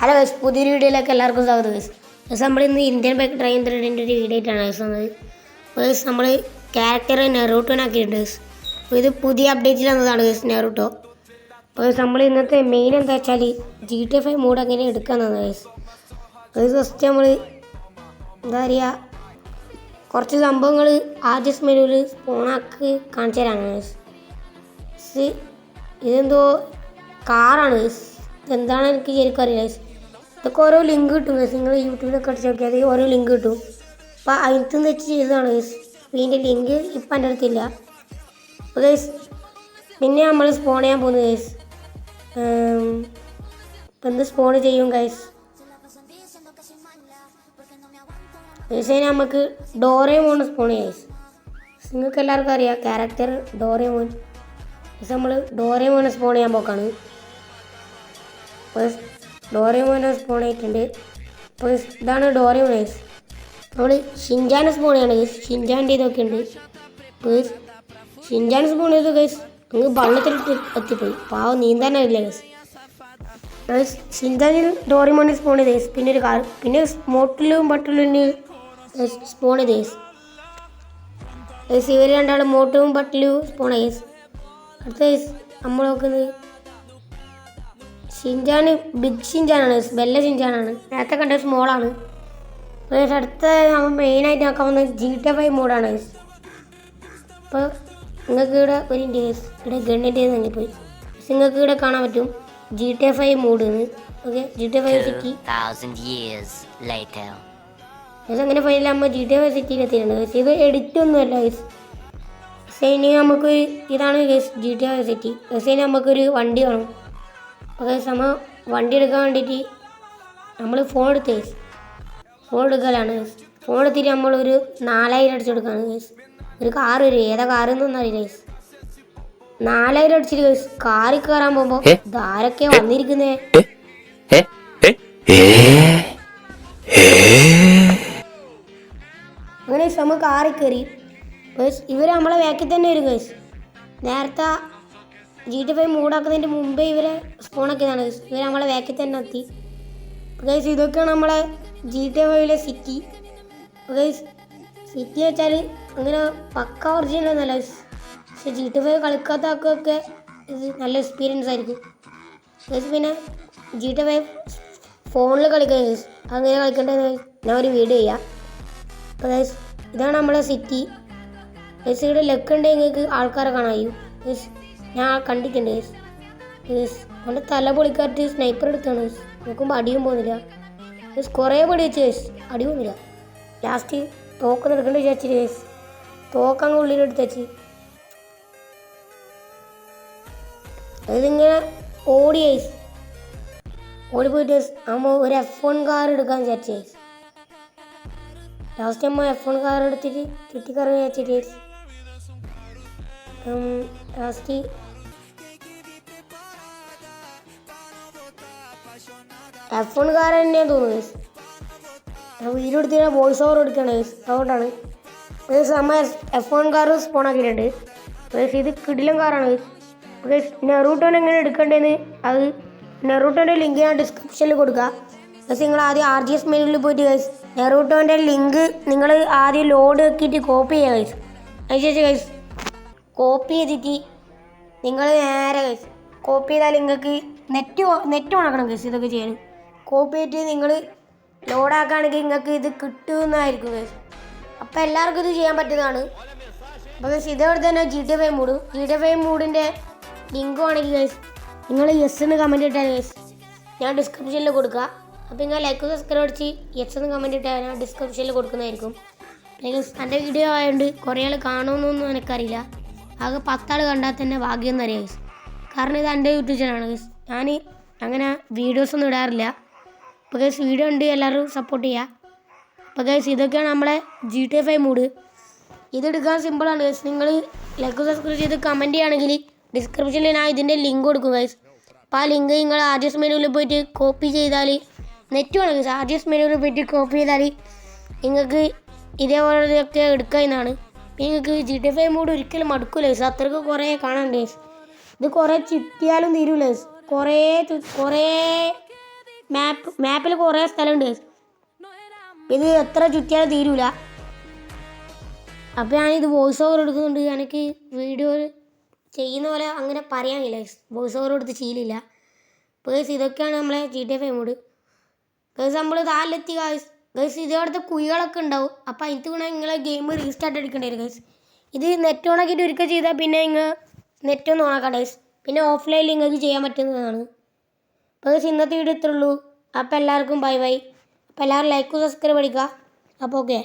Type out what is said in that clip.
Hello guys, പുതിയൊരു വീഡിയോയിലേക്ക് എല്ലാവർക്കും സ്വാഗതം ഗൈസ്. നമ്മളിന്ന് ഇന്ത്യൻ ബൈക്ക് ഡ്രൈവിംഗ് ത്രെഡിൻ്റെ ഒരു വീഡിയോ ആയിട്ടാണ് ഗൈസ് വന്നത്. ഗൈസ് നമ്മൾ ക്യാരക്ടർ നെറൂട്ടോനാക്കിയിട്ടുണ്ട് ഗൈസ്. അപ്പോൾ ഇത് പുതിയ അപ്ഡേറ്റിൽ വന്നതാണ് ഗൈസ് നെറൂട്ടോ. അപ്പോൾ ഗൈസ് നമ്മൾ ഇന്നത്തെ മെയിൻ എന്താ വെച്ചാൽ GTA 5 മോഡ് എങ്ങനെ എടുക്കാമെന്നാണ് ഗൈസ്. ഗൈസ് ഫസ്റ്റ് നമ്മൾ എന്താ പറയുക, കുറച്ച് സംഭവങ്ങൾ ആദ്യ മെനുവിൽ സ്പോണാക്കി കാണിച്ചു തരാണ് ഗൈസ്. ഇതെന്തോ കാറാണ് ഗൈസ്. എന്താണ് എനിക്ക് ശരിക്കും അറിയില്ല ഗൈസ്. ഇതൊക്കെ ഓരോ ലിങ്ക് കിട്ടും ഗൈസ്. നിങ്ങൾ യൂട്യൂബിലൊക്കെ അടിച്ച് നോക്കിയാൽ ഓരോ ലിങ്ക് കിട്ടും. അപ്പോൾ അതിനകത്ത് വെച്ച് ചെയ്തതാണ് ഗൈസ്. അപ്പോൾ ഇതിൻ്റെ ലിങ്ക് ഇപ്പം എൻ്റെ അടുത്തില്ല. അപ്പോൾ ഗൈസ് പിന്നെ നമ്മൾ സ്പോൺ ചെയ്യാൻ പോകുന്നത് ഗൈസ്. ഇപ്പം എന്ത് സ്പോൺ ചെയ്യും ഗൈസ്? ഗൈസ് അതിന് നമുക്ക് ഡോറേമോൺ സ്പോൺ ചെയ്യാം ഗൈസ്. നിങ്ങൾക്ക് എല്ലാവർക്കും അറിയാം ക്യാരക്ടർ ഡോറേമോൻ. ഗൈസ് നമ്മൾ ഡോറേമോൺ സ്പോൺ ചെയ്യാൻ പോക്കാണ്. ഡോറേമോനെ സ്പോൺ ചെയ്തിട്ടുണ്ട്. അപ്പോൾ ഇതാണ് ഡോറേമോൻ ഗൈസ്. നമ്മൾ ഷിൻജാനെ സ്പോൺ ചെയ്യണം ഗൈസ്. ഷിൻജാൻ്റെ ഇതൊക്കെ ഉണ്ട്. അപ്പോൾ ഷിൻജാൻ സ്പോൺ ചെയ്തു ഗൈസ്. അങ്ങ് വെള്ളത്തിലിട്ട് എത്തിപ്പോയി. പാവം നീന്താനറിയില്ല ഗൈസ്. ഗൈസ് ഷിൻജാനിൽ ഡോറേമോനെ സ്പോൺ ചെയ്ത് ഗൈസ്. പിന്നെ ഒരു കാർ, പിന്നെ മോട്ടിലും ബട്ടിലും സ്പോൺ ചെയ്ത് ഗൈസ്. ഗൈസ് ഇവർ രണ്ടാളും മോട്ടും ബട്ടിലും സ്പോൺ ആയി ഗൈസ്. അടുത്ത ഗൈസ് നമ്മൾ നോക്കുന്നത് ഷിൻജാന് ബിഗ് ഷിൻജാനാണ്, ബെല്ല ഷിൻജാനാണ്. നേരത്തെ കണ്ട സ്മോളാണ്. അടുത്ത നമ്മൾ മെയിനായിട്ട് നോക്കാൻ വന്നത് GTA 5 മോഡാണ്. അപ്പോൾ നിങ്ങൾക്ക് ഇവിടെ ഒരു കേസ് ഇവിടെ ഗണ്ണിൻ്റെ തങ്ങിപ്പോയി. നിങ്ങൾക്ക് ഇവിടെ കാണാൻ പറ്റും GTA 5 മോഡ് എന്ന്. ഓക്കെ, GTA 5 സിറ്റി അങ്ങനെ ഫൈനൽ നമ്മൾ GTA 5 സിറ്റിയിൽ എത്തിയിട്ടുണ്ട്. ഇത് എഡിറ്റ് ഒന്നുമല്ല ഗൈസ്. ഇനി നമുക്ക് ഇതാണ് ഗൈസ് GTA 5 സിറ്റി. ഇനി നമുക്കൊരു വണ്ടി വേണം. അപ്പോൾ നമ്മൾ വണ്ടി എടുക്കാൻ വേണ്ടിയിട്ട് നമ്മൾ ഫോൺ എടുത്ത് ഗൈസ്. ഫോൺ എടുക്കലാണ് ഗൈസ്. ഫോൺ എടുത്തിട്ട് നമ്മളൊരു 4000 അടിച്ചു കൊടുക്കുകയാണ് ഗൈസ്. ഒരു കാറ് വരും, ഏതാ കാറെന്നൊന്നും അറിയില്ല ഗൈസ്. 4000 അടിച്ചിട്ട് ഗൈസ് കാറിൽ കയറാൻ പോകുമ്പോൾ ഇതാരൊക്കെയാണ് വന്നിരിക്കുന്നേ? അങ്ങനെ നമ്മൾ കാറിൽ കയറി ഗൈസ്. ഇവർ നമ്മളെ ബാക്കിൽ തന്നെ വരും ഗൈസ്. നേരത്തെ GTA 5 മൂടാക്കുന്നതിൻ്റെ മുമ്പേ ഇവരെ സ്പോണാക്കിയതാണ് ഗൈസ്. ഇവർ നമ്മളെ ബാക്കിൽ തന്നെ എത്തി ഗൈസ്. ഇതൊക്കെയാണ് നമ്മളെ GTA 5 സിറ്റി. ഗൈസ് സിറ്റി വെച്ചാൽ അങ്ങനെ പക്ക ഒറിജിനൽ ഒന്നുമല്ല ഗൈസ്. പക്ഷേ GTA 5 കളിക്കാത്ത ആൾക്കൊക്കെ ഇത് നല്ല എക്സ്പീരിയൻസ് ആയിരിക്കും ഗൈസ്. പിന്നെ GTA 5 ഫോണിൽ കളിക്കാം ഗൈസ്. അങ്ങനെ കളിക്കേണ്ടത് ഞാൻ ഒരു വീഡിയോ ചെയ്യാം. അപ്പോൾ ഗൈസ് ഇതാണ് നമ്മളെ സിറ്റി ഗൈസ്. ഇവിടെ ലെക്ക് ഉണ്ടെങ്കിൽ നിങ്ങൾക്ക് ആൾക്കാരെ കാണാൻ കഴിയും ഗൈസ്. ഞാൻ കണ്ടിട്ടുണ്ട് ഗൈസ്. ഗൈസ് അവൻ്റെ തല പൊളിക്കാറ്റ് സ്നൈപ്പർ എടുത്താണ് ഗൈസ്. നോക്കുമ്പോൾ അടിയും പോകുന്നില്ല ഗൈസ്. കുറേ പടി വെച്ച് ഗൈസ്, അടി പോകുന്നില്ല. ലാസ്റ്റ് തോക്ക് എടുക്കേണ്ട വിചാരിച്ചിട്ട് ഗൈസ് തോക്കങ്ങ് ഉള്ളിലെടുത്ത് വെച്ച് അതിങ്ങനെ ഓടി ഗൈസ്. ഓടിപ്പോയിട്ട് ഗൈസ് നമ്മൾ ഒരു F1 കാർ എടുക്കാൻ വിചാരിച്ചു ഗൈസ്. ലാസ്റ്റ് നമ്മൾ F1 കാർ എടുത്തിട്ട് ചുറ്റിക്കറങ്ങി വെച്ചിട്ട് ഗൈസ് ലാസ്റ്റ് F1 കാർ തന്നെയാണ് തോന്നുന്നു ഗൈസ്. വീഡിയോ എടുത്തിട്ട് വോയിസ് ഓവർ എടുക്കുകയാണ് ഗൈസ്. അതുകൊണ്ടാണ് ഗൈസ് നമ്മൾ F1 കാർ സ്പോൺ ആക്കിയിട്ടുണ്ട് ഗൈസ്. ഇത് കിടിലൻ കാറാണ് ഗൈസ്. നെറൂട്ടോനെ എങ്ങനെ എടുക്കേണ്ടതെന്ന് അത് നെറൂട്ടോൻ്റെ ലിങ്ക് ഞാൻ ഡിസ്ക്രിപ്ഷനിൽ കൊടുക്കാം ഗൈസ്. നിങ്ങൾ ആദ്യം RGS മെനുവിൽ പോയിട്ട് ഗൈസ് നെറൂട്ടോൻ്റെ ലിങ്ക് നിങ്ങൾ ആദ്യം ലോഡ് ആക്കിയിട്ട് കോപ്പി ചെയ്യുക ഗൈസ്. അതിനുശേഷം ഗൈസ് കോപ്പി ചെയ്തിട്ട് നിങ്ങൾ നേരെ ഗൈസ് കോപ്പി ചെയ്താൽ നിങ്ങൾക്ക് നെറ്റ് ഉണക്കണം ഗൈസ്. ഇതൊക്കെ ചെയ്യാൻ കോപ്പി ചെയ്തിട്ട് നിങ്ങൾ ലോഡാക്കുകയാണെങ്കിൽ നിങ്ങൾക്ക് ഇത് കിട്ടുന്നതായിരിക്കും ഗൈസ്. അപ്പോൾ എല്ലാവർക്കും ഇത് ചെയ്യാൻ പറ്റുന്നതാണ്. അപ്പോൾ ഗൈസ് ഇതേപോലെ തന്നെ GTA 5 മൂടും. GTA 5 മൂഡിൻ്റെ ലിങ്ക് ആണെങ്കിൽ ഗൈസ് നിങ്ങൾ യെസ് എന്ന് കമൻറ്റ് ഇട്ടാൽ ഗൈസ് ഞാൻ ഡിസ്ക്രിപ്ഷനിൽ കൊടുക്കുക. അപ്പോൾ നിങ്ങൾ ലൈക്ക് സബ്സ്ക്രൈബ് അടിച്ച് യെസ് എന്ന് കമൻറ്റ് ഇട്ടാൽ ഞാൻ ഡിസ്ക്രിപ്ഷനിൽ കൊടുക്കുന്നതായിരിക്കും. ഗൈസ് എൻ്റെ വീഡിയോ ആയതുകൊണ്ട് കുറേ ആൾ കാണുമെന്നൊന്നും എനിക്കറിയില്ല. ആകെ 10 ആൾ കണ്ടാൽ തന്നെ ഭാഗ്യം എന്നറിയാം ഗൈസ്. കാരണം ഇത് എൻ്റെ യൂട്യൂബ് ചാനലാണ് ഗൈസ്. ഞാൻ അങ്ങനെ വീഡിയോസൊന്നും ഇടാറില്ല. അപ്പോൾ ഗൈസ് വീഡിയോ ഉണ്ട്, എല്ലാവരും സപ്പോർട്ട് ചെയ്യുക. അപ്പോൾ ഗൈസ് ഇതൊക്കെയാണ് നമ്മളെ GTA 5 മൂഡ്. ഇതെടുക്കാൻ സിമ്പിളാണ് ഗൈസ്. നിങ്ങൾ ലൈക്ക് സബ്സ്ക്രൈബ് ചെയ്ത് കമൻറ്റ് ചെയ്യുകയാണെങ്കിൽ ഡിസ്ക്രിപ്ഷനിൽ ഞാൻ ഇതിൻ്റെ ലിങ്ക് കൊടുക്കും ഗൈസ്. അപ്പോൾ ആ ലിങ്ക് നിങ്ങൾ RGS മെനുവിൽ പോയിട്ട് കോപ്പി ചെയ്താൽ നെറ്റ് വേണം ഗൈസ്. RGS മെനുവിൽ പോയിട്ട് കോപ്പി ചെയ്താൽ നിങ്ങൾക്ക് ഇതേപോലെയൊക്കെ എടുക്കാവുന്നതാണ്. നിങ്ങൾക്ക് GTA 5 മൂഡ് ഒരിക്കലും മടുക്കില്ല ഗൈസ്. അത്രയ്ക്ക് കുറേ കാണാനുണ്ട് ഗൈസ്. ഇത് കുറേ ചിട്ടിയാലും തീരൂല ഗൈസ്. കുറേ മാപ്പിൽ കുറേ സ്ഥലമുണ്ട് ഗൈസ്. ഇത് എത്ര ചുറ്റിയാലും തീരൂല. അപ്പോൾ ഞാനിത് വോയിസ് ഓവർ എടുക്കുന്നുണ്ട്. എനിക്ക് വീഡിയോ ചെയ്യുന്ന പോലെ അങ്ങനെ പറയാനില്ല ഗൈസ്. വോയിസ് ഓവർ എടുത്ത് ശീലമില്ല. അപ്പോൾ ഗൈസ് ഇതൊക്കെയാണ് നമ്മളെ GTA 5 മോഡ്. ഗൈസ് നമ്മൾ താഴെത്തി ഗൈസ്. ഇതേപോലത്തെ കുഴികളൊക്കെ ഉണ്ടാവും. അപ്പോൾ അതിന് വേണം നിങ്ങളെ ഗെയിം റീസ്റ്റാർട്ട് എടുക്കേണ്ടി വരും ഗൈസ്. ഇത് നെറ്റ് ഓണാക്കിയിട്ട് ഒരിക്കൽ ചെയ്താൽ പിന്നെ നിങ്ങൾ നെറ്റ് ഒന്ന് ഓണാക്കാം ഗൈസ്. പിന്നെ ഓഫ്ലൈനിൽ നിങ്ങൾക്ക് ചെയ്യാൻ പറ്റുന്നതാണ്. അപ്പോൾ ഗൈസ് ഇന്നത്തെ വീഡിയോ ഇത്രേ ഉള്ളൂ. അപ്പോൾ എല്ലാവർക്കും ബൈ ബൈ. അപ്പോൾ എല്ലാവരും ലൈക്കും സബ്സ്ക്രൈബ് അടിക്കുക. അപ്പോൾ ഓക്കെ.